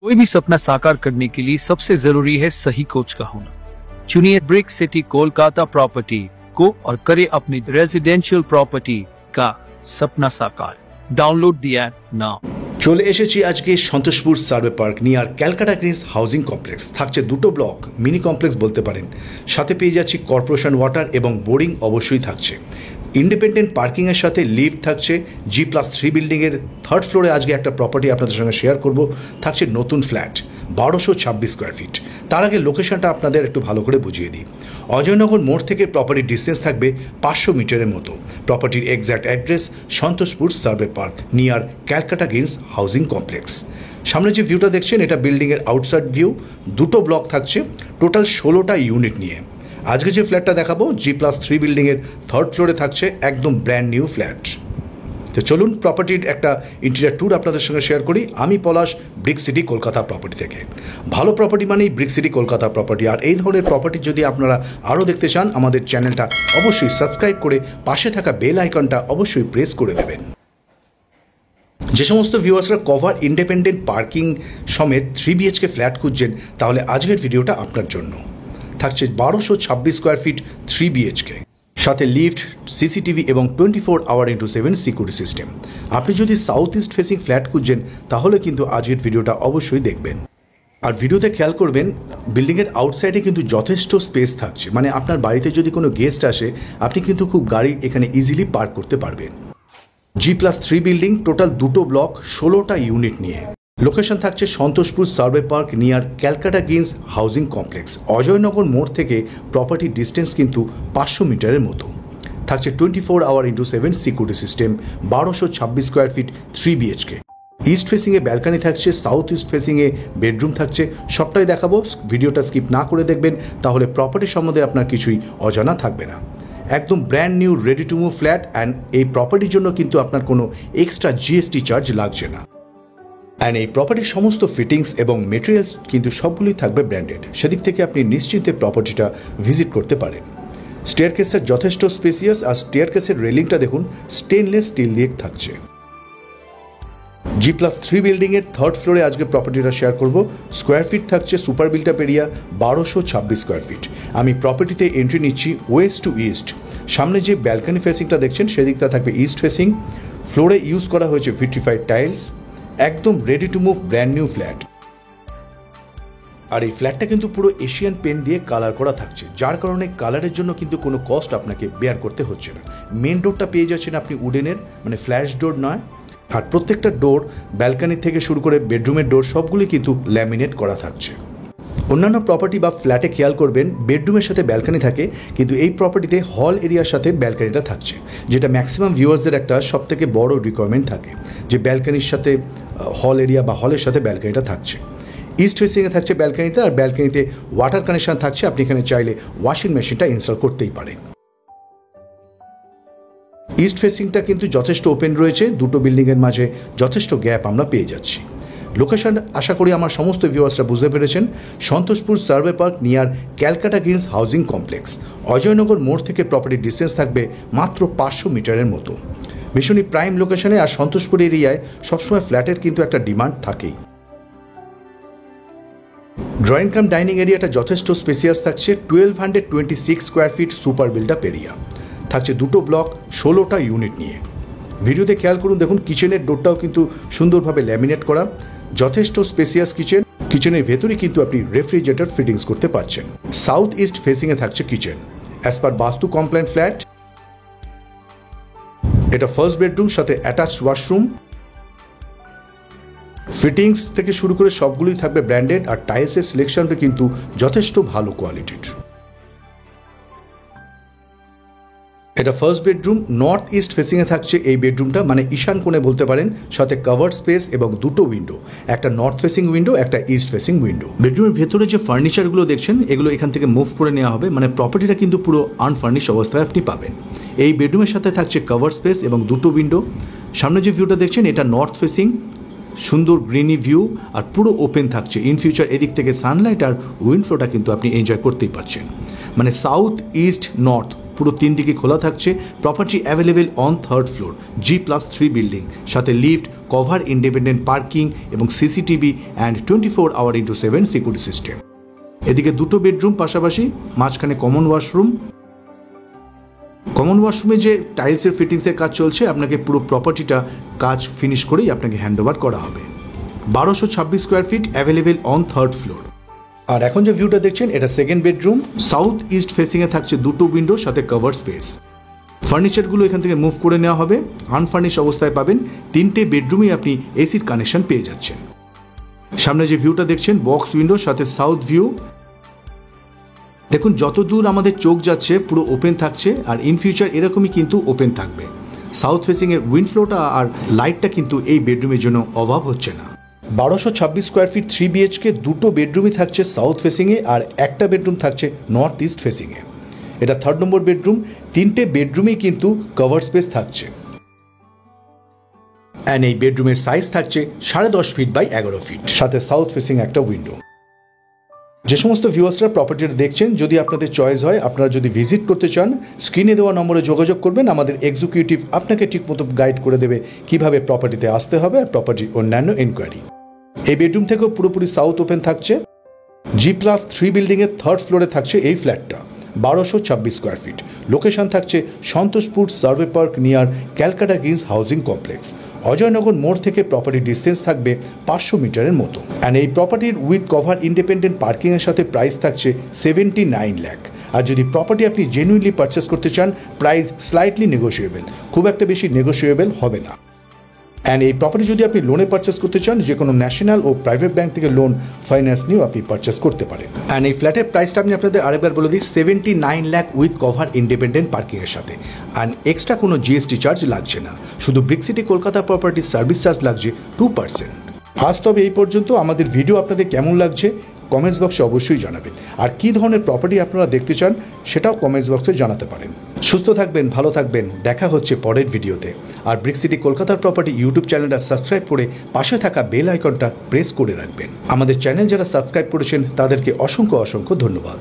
कोई भी सपना साकार करने के लिए सबसे जरूरी है सही कोच का होना। चुनिए ब्रिक सिटी कोलकाता प्रॉपर्टी को और करे अपनी रेजिडेंशियल प्रॉपर्टी का सपना साकार। Download the app now. চলে এসেছি আজকে Santoshpur survey park near Calcutta greens housing complex. থাকছে দুটো ব্লক, মিনি কমপ্লেক্স বলতে পারেন। সাথে পেয়ে যাচ্ছি কর্পোরেশন ওয়াটার এবং বোরিং অবশ্যই থাকছে। ইন্ডিপেন্ডেন্ট পার্কিংয়ের সাথে লিফট থাকছে। G+3 বিল্ডিংয়ের থার্ড ফ্লোরে আজকে একটা প্রপার্টি আপনাদের সঙ্গে শেয়ার করব। থাকছে নতুন ফ্ল্যাট 1226 স্কোয়ার ফিট। তার আগে লোকেশনটা আপনাদের একটু ভালো করে বুঝিয়ে দিই। অজয়নগর মোড় থেকে প্রপার্টির ডিস্টেন্স থাকবে 500 মিটারের মতো। প্রপার্টির exact address Santoshpur survey park near Calcutta greens housing complex. সামনে যে ভিউটা দেখছেন এটা বিল্ডিংয়ের আউটসাইড ভিউ। দুটো ব্লক থাকছে, টোটাল 16টা ইউনিট নিয়ে। আজকে যে ফ্ল্যাটটা দেখাবো G+3 বিল্ডিংয়ের থার্ড ফ্লোরে থাকছে একদম ব্র্যান্ড নিউ ফ্ল্যাট। তো চলুন প্রপার্টির একটা ইন্টেরিয়র ট্যুর আপনাদের সঙ্গে শেয়ার করি। আমি পলাশ, ব্রিক সিটি কলকাতা প্রপার্টি থেকে। ভালো প্রপার্টি মানেই ব্রিক সিটি কলকাতা প্রপার্টি। আর এই ধরনের প্রপার্টি যদি আপনারা আরও দেখতে চান আমাদের চ্যানেলটা অবশ্যই সাবস্ক্রাইব করে পাশে থাকা বেল আইকনটা অবশ্যই প্রেস করে দেবেন। যে সমস্ত ভিউয়ার্সরা কভার ইন্ডিপেন্ডেন্ট পার্কিং সমেত 3 BHK ফ্ল্যাট খুঁজছেন তাহলে আজকের ভিডিওটা আপনার জন্য। থাকছে 1226 স্কোয়ার ফিট 3 BHK, সাথে লিফট, সিসিটিভি এবং 24 আওয়ার ইন্টু 7 সিকিউরিটি সিস্টেম। আপনি যদি সাউথ ইস্ট ফেসিং ফ্ল্যাট খুঁজছেন তাহলে কিন্তু আজকের ভিডিওটা অবশ্যই দেখবেন। আর ভিডিওতে খেয়াল করবেন বিল্ডিংয়ের আউটসাইডে কিন্তু যথেষ্ট স্পেস থাকছে। মানে আপনার বাড়িতে যদি কোনো গেস্ট আসে আপনি কিন্তু খুব গাড়ি এখানে ইজিলি পার্ক করতে পারবেন। G+3 বিল্ডিং, টোটাল দুটো ব্লক, 16টা ইউনিট নিয়ে। লোকেশন থাকছে Santoshpur survey park near Calcutta greens housing complex. Ajoynagar মোড় থেকে প্রপার্টির ডিস্টেন্স কিন্তু 500 মিটারের মতো। থাকছে 24 hour into 7 security system, 1226 square feet 3 BHK। East ফেসিংয়ে ব্যালকানি থাকছে, সাউথ ইস্ট ফেসিংয়ে বেডরুম থাকছে। সবটাই দেখাবো, ভিডিওটা স্কিপ না করে দেখবেন তাহলে প্রপার্টি সম্বন্ধে আপনার কিছুই অজানা থাকবে না। একদম brand new ready to move flat and এই প্রপার্টির জন্য কিন্তু আপনার কোনো এক্সট্রা GST চার্জ লাগছে না। অ্যান্ড এই প্রপার্টির সমস্ত ফিটিংস এবং মেটেরিয়ালস কিন্তু সবগুলোই থাকবে ব্র্যান্ডেড। সেদিক থেকে আপনি নিশ্চিন্তে প্রপার্টিটা ভিজিট করতে পারেন। স্টেয়ারকেসের যথেষ্ট স্পেসিয়াস, আর স্টেয়ারকেসের রেলিংটা দেখুন স্টেনলেস স্টিল দিয়ে থাকছে। G+3 বিল্ডিংয়ের থার্ড ফ্লোরে আজকে প্রপার্টিটা শেয়ার করব। স্কোয়ার ফিট থাকছে সুপার বিল্টআপ এরিয়া 1226 স্কোয়ার ফিট। আমি প্রপার্টিতে এন্ট্রি নিচ্ছি ওয়েস্ট টু ইস্ট। সামনে যে ব্যালকানি ফেসিংটা দেখছেন সেদিকটা থাকবে ইস্ট ফেসিং। ফ্লোরে ইউজ করা হয়েছে ভিট্রিফাইড টাইলস। একদম ready to move brand new flat. আর এই ফ্ল্যাটটা কিন্তু পুরো এশিয়ান পেন্ট দিয়ে কালার করা থাকছে, যার কারণে কালারের জন্য কিন্তু কোনো কস্ট আপনাকে বেয়ার করতে হচ্ছে না। মেন ডোরটা পেয়ে যাচ্ছেন আপনি উডেনের, মানে ফ্ল্যাশ ডোর নয়। আর প্রত্যেকটা ডোর, ব্যালকানি থেকে শুরু করে বেডরুমের ডোর সবগুলি কিন্তু ল্যামিনেট করা থাকছে। অন্যান্য প্রপার্টি বা ফ্ল্যাটে খেয়াল করবেন বেডরুমের সাথে ব্যালকানি থাকে, কিন্তু এই প্রপার্টিতে হল এরিয়ার সাথে ব্যালকানিটা থাকছে, যেটা ম্যাক্সিমাম ভিউয়ার্সদের একটা সবথেকে বড় রিকোয়ারমেন্ট থাকে যে ব্যালকানির সাথে হল এরিয়া বা হলের সাথে ব্যালকানিটা থাকছে। ইস্ট ফেসিংয়ে থাকছে ব্যালকানিতে, আর ব্যালকানিতে ওয়াটার কানেকশন থাকছে। আপনি এখানে চাইলে ওয়াশিং মেশিনটা ইনস্টল করতেই পারেন। ইস্ট ফেসিংটা কিন্তু যথেষ্ট ওপেন রয়েছে, দুটো বিল্ডিংয়ের মাঝে যথেষ্ট গ্যাপ আমরা পেয়ে যাচ্ছি। লোকেশন আশা করি আমার সমস্ত ভিউয়ার্সরা বুঝতে পেরেছেন। Santoshpur survey park near Calcutta greens housing complex. Ajoynagar মোড় থেকে প্রপার্টির ডিস্টেন্স থাকবে মাত্র 500 মিটারের মতো। ভীষণই প্রাইম লোকেশনে, আর সন্তোষপুর এরিয়ায় সবসময় ফ্ল্যাটের কিন্তু একটা ডিমান্ড থাকেই। ড্রয়িং কাম ডাইনিং এরিয়াটা যথেষ্ট স্পেসিয়াস থাকছে। 1226 স্কোয়ার ফিট সুপার বিল্টআপ এরিয়া। থাকছে দুটো ব্লক, 16টা ইউনিট নিয়ে। ভিডিওতে খেয়াল করুন, দেখুন কিচেনের ডোরটাও কিন্তু সুন্দরভাবে ল্যামিনেট করা। যথেষ্ট স্পেসিয়াস কিচেন। কিচেনের ভেতরে কিন্তু আপনি রেফ্রিজারেটর ফিটিংস করতে পারছেন। সাউথ ইস্ট ফেসিংয়ে থাকছে কিচেন অ্যাজ পার বাস্তু কমপ্লায়েন্ট ফ্ল্যাট। এটা ফার্স্ট বেডরুম, সাথে অ্যাটাচড ওয়াশরুম। ফিটিংস থেকে শুরু করে সবগুলোই থাকবে ব্র্যান্ডেড, আর টাইলসের সিলেকশনটা কিন্তু যথেষ্ট ভালো কোয়ালিটির। এটা ফার্স্ট বেডরুম, নর্থ ইস্ট ফেসিংয়ে থাকছে এই বেডরুমটা, মানে ঈশান কোণে বলতে পারেন, সাথে কভার্ড স্পেস এবং দুটো উইন্ডো, একটা নর্থ ফেসিং উইন্ডো, একটা ইস্ট ফেসিং উইন্ডো। বেডরুমের ভেতরে যে ফার্নিচারগুলো দেখছেন এগুলো এখান থেকে মুভ করে নেওয়া হবে, মানে প্রপার্টিটা কিন্তু পুরো আনফার্নিশ অবস্থায় আপনি পাবেন। এই বেডরুমের সাথে থাকছে কভার্ড স্পেস এবং দুটো উইন্ডো। সামনে যে ভিউটা দেখছেন এটা নর্থ ফেসিং, সুন্দর গ্রিনি ভিউ, আর পুরো ওপেন থাকছে। ইন ফিউচার এদিক থেকে সানলাইট আর উইন্ড ফ্লোটা কিন্তু আপনি এনজয় করতেই পারছেন। মানে সাউথ ইস্ট নর্থ পুরো 3 দিকে খোলা থাকছে। Property available on 3rd floor, G+3 building, সাথে লিফট, কভার ইন্ডিপেন্ডেন্ট পার্কিং এবং সিসিটিভি অ্যান্ড 24/7 সিকিউরিটি সিস্টেম। এদিকে 2টো বেডরুম পাশাপাশি, মাঝখানে কমন ওয়াশরুম। কমন ওয়াশরুমে যে টাইলসের ফিটিংসের কাজ চলছে, আপনাকে পুরো প্রপার্টিটা কাজ ফিনিশ করেই আপনাকে হ্যান্ডওভার করা হবে। 1226 square feet available on 3rd floor. আর এখন যে ভিউটা দেখছেন এটা সেকেন্ড বেডরুম। সাউথ ইস্ট ফেসিংয়ে থাকছে 2টো উইন্ডো সাথে কভার স্পেস। ফার্নিচারগুলো এখান থেকে মুভ করে নেওয়া হবে। আনফার্নিশ অবস্থায় পাবেন। 3টে বেডরুমে আপনি এসির কানেকশন পেয়ে যাচ্ছেন। সামনে যে ভিউটা দেখছেন বক্স উইন্ডো সাথে সাউথ ভিউ। দেখুন যত দূর আমাদের চোখ যাচ্ছে পুরো ওপেন থাকছে, আর ইন ফিউচার এরকমই কিন্তু ওপেন থাকবে। সাউথ ফেসিং এর উইন্ড ফ্লোটা আর লাইটটা কিন্তু এই বেডরুমের জন্য অভাব হচ্ছে না। 1226 স্কোয়ার ফিট 3 BHK, 2টো বেডরুমই থাকছে সাউথ ফেসিংয়ে আর একটা বেডরুম থাকছে নর্থ ইস্ট ফেসিংয়ে। এটা 3rd নম্বর বেডরুম। 3টে বেডরুমেই কিন্তু কভার স্পেস থাকছে। অ্যান্ড এই বেডরুমের সাইজ থাকছে 10.5 ফিট বাই 11 ফিট, সাথে সাউথ ফেসিং একটা উইন্ডো। যে সমস্ত ভিউয়ার্সরা প্রপার্টিটা দেখছেন, যদি আপনাদের চয়েস হয়, আপনারা যদি ভিজিট করতে চান, স্ক্রিনে দেওয়া নম্বরে যোগাযোগ করবেন। আমাদের এক্সিকিউটিভ আপনাকে ঠিকমতো গাইড করে দেবে কিভাবে প্রপার্টিতে আসতে হবে আর প্রপার্টির অন্যান্য এনকোয়ারি। এই বেডরুম থেকেও পুরোপুরি সাউথ ওপেন থাকছে। G+3 বিল্ডিংয়ের 3rd ফ্লোরে থাকছে এই ফ্ল্যাটটা। 1226 স্কোয়ার ফিট। লোকেশন থাকছে Santoshpur survey park near Calcutta greens housing complex. Ajoynagar মোড় থেকে প্রপার্টি ডিস্টেন্স থাকবে 500 মিটারের মতো। অ্যান্ড এই প্রপার্টির উইথ কভার ইন্ডিপেন্ডেন্ট পার্কিংয়ের সাথে প্রাইস থাকছে 79 লাখ। আর যদি প্রপার্টি আপনি জেনুইনলি পারচেস করতে চান, প্রাইস স্লাইটলি নেগোশিয়েবল, খুব একটা বেশি নেগোশিয়েবল হবে না। অ্যান্ড এই প্রপার্টি যদি আপনি লোনে পারচেস করতে চান, যে কোনো ন্যাশনাল ও প্রাইভেট ব্যাংক থেকে লোন ফাইন্যান্স নিয়েও আপনি পারচেস করতে পারেন। অ্যান্ড এই ফ্ল্যাটের প্রাইসটা আমি আপনাদের আরেকবার বলে দিই, 79 লাখ উইথ কভার ইন্ডিপেন্ডেন্ট পার্কিংয়ের সাথে। অ্যান্ড এক্সট্রা কোনো GST চার্জ লাগছে না, শুধু ব্রিক সিটি কলকাতা প্রপার্টির সার্ভিস চার্জ লাগছে 2%। আজ তবে এই পর্যন্ত। আমাদের ভিডিও আপনাদের কেমন লাগছে কমেন্টস বক্সে অবশ্যই জানাবেন। আর কী ধরনের প্রপার্টি আপনারা দেখতে চান সেটাও কমেন্টস বক্সে জানাতে পারেন। সুস্থ থাকবেন, ভালো থাকবেন, দেখা হচ্ছে পরের ভিডিওতে। আর ব্রিক সিটি কলকাতার প্রপার্টি ইউটিউব চ্যানেলটা সাবস্ক্রাইব করে পাশে থাকা বেল আইকনটা প্রেস করে রাখবেন। আমাদের চ্যানেল যারা সাবস্ক্রাইব করেছেন তাদেরকে অসংখ্য ধন্যবাদ।